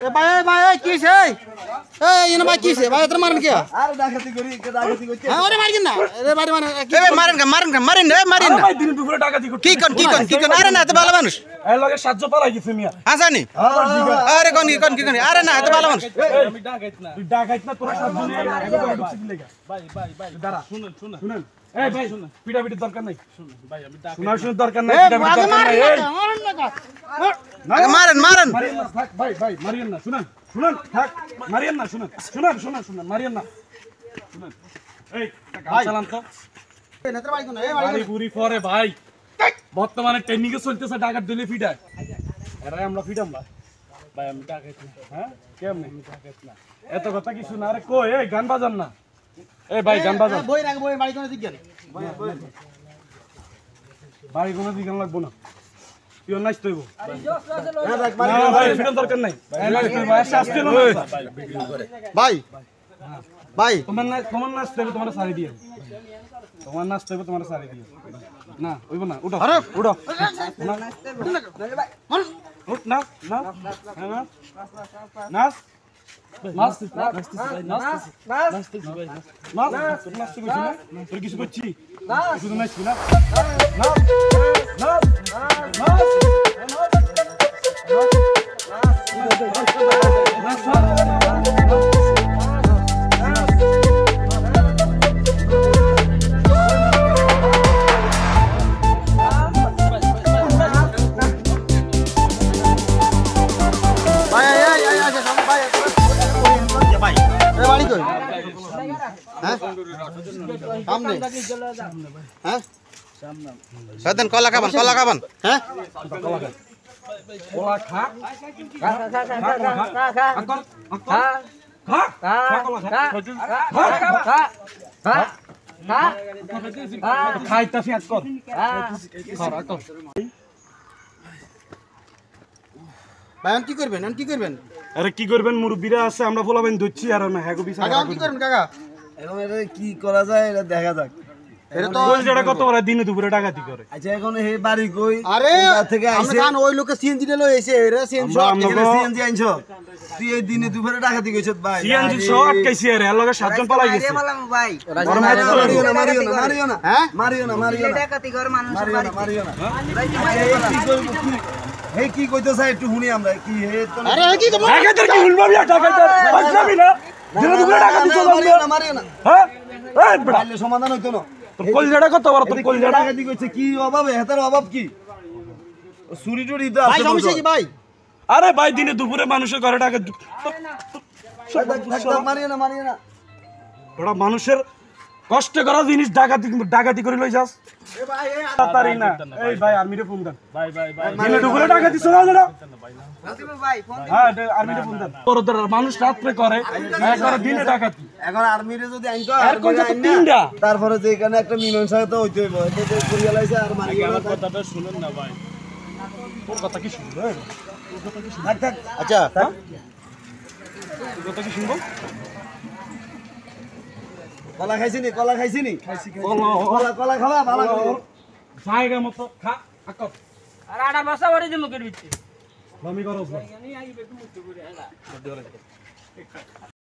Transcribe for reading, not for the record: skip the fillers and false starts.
ভাই ভাই কিছে এই এনে ভাই কিছে ভাই তোর মারেন কি আরে ডাকাতি করতে হ্যাঁ ওরে মারেন না আরে বাড়ি মানে এ মারেন না ভাই দিন দুপুরে ডাকাতি করতে কি কোন আরে না এত ভালো মানুষ এর লগে সাহায্য পালাই গেছে মিয়া হাসানি আরে কোন কি আরে না এত ভালো মানুষ আমি ডাকাইত না তুই ডাকাইত না তোরা সাহায্য নিয়ে আগে করে ঢুকছিস লাগা ভাই দাঁড়া শুনুন এই ভাই পিটাপিটি দরকার নাই শুনুন ভাই আমি ডাকাইত শুনুন দরকার নাই পিটাপিটি দরকার নাই এই মারেন মারিয়েন না থাক ভাই মারিয়েন না শুনুন থাক মারিয়েন না শুনুন মারিয়েন না শুনুন এই গান চালান তো নেত্র ভাই কোন এই বাড়ি বুড়ি পরে ভাই বর্তমানে ট্রেনিং এ চলতেছে ডাকাত দিলে ফিডায় এরাই আমরা ফিডাম ভাই আমি ডাকাইত না হ্যাঁ কেমনে আমি ডাকাইত না এত কথা কিছু না আরে কই এই গান বাজান না এই ভাই গান বাজান বই রাখ বই বাড়ি কোন দিক গেল বাড়ি কোনো দিকে লাগবো না তুই নাচ তৈব না ভাই ফিডাম দরকার নাই নাচ তৈব শাস্তি না ভাই ভাই তোমার নাচ তৈব তোমার সারি দিয়ে তোমার নাচ তৈব তোমার সারি দিয়ে না হইব না উঠো আরে উঠো মান উঠ নাচ নাচ তোর কিছু করছি শুধু নাচবি না বাড়ি কই হ্যাঁ সামনে হ্যাঁ সাধন কলা খাবান হ্যাঁ কলা খা খাইতাছি আজ কর ভাই কি করবেন আরে কি করবেন মুরব্বীরা আছে আমরা বলাবেন ধরছি আর না হ্যাঁ বিচার কাকা কি করবেন কাকা এখন এটা কি করা যায় এটা দেখা যাক। এটা তো কই যেটা কত বড় দিনে দুপুরে ডাকাতি করে আচ্ছা এখন হে বাড়ি কই আরে কোথা থেকে আমরা আইছে জান ওই লোকে সিএনজি লে লই আইছে এরা সিএনজি এখানে সিএনজি আইছো তুই এই দিনে দুপুরে ডাকাতি কইছ ভাই সিএনজি শো আটকাইছি আর এর লগে সাতজন পালাই গেছে মারিও না হ্যাঁ মারিও না ডাকাতি করে মানুষের বাড়ি মারিও না হে কি কইতো স্যার একটু শুনি আমরা কি হে তো আরে কি তো ডাকাতের কি হুলবা বিয়া ডাকাতের বাজলামি না দিনে দুপুরে ডাকাতি চলবে মারিও না হ্যাঁ এই বড় তাহলে সমাধান হইতো না তোর কলজাটা কত বড় তোর কলজাটা ডাকাতি কইছে কি অভাবে হেতার অভাব কি চুরি টুরি তো ভাই আছে সমস্যা কি ভাই আরে ভাই দিনে দুপুরে মানুষের ঘরে ডাকাতি মারিও না বড় মানুষের কষ্ট করা জিনিস ডাকাতি করে লই যাস তাড়াতাড়ি না এই ভাই আর্মিরে ফোন দেন ভাই দিনে দুপুরে ডাকাতি চলা যারা ভাই ফোন হ্যাঁ আর্মিরে ফোন দেন বড়দের মানুষ রাত্রে করে একবারে দিনে ডাকাতি এখন আর্মিরে যদি আইতো আর কোন তো তিনটা তারপরে যে এখানে একটা মীমাংসা তো হইতে হইব এতে যে করিয়ালাইছে আর মারিও না কথাটা শুনুন না ভাই তোর কথা কি শুনবো থাক আচ্ছা তোর কথা কি শুনবো কলা খাইছিনি কলা খাবা ভালো করে জায়গা মতো খা আকত আর আড়া বসা বাড়ি যে মুখের ভিতরে বমি করছ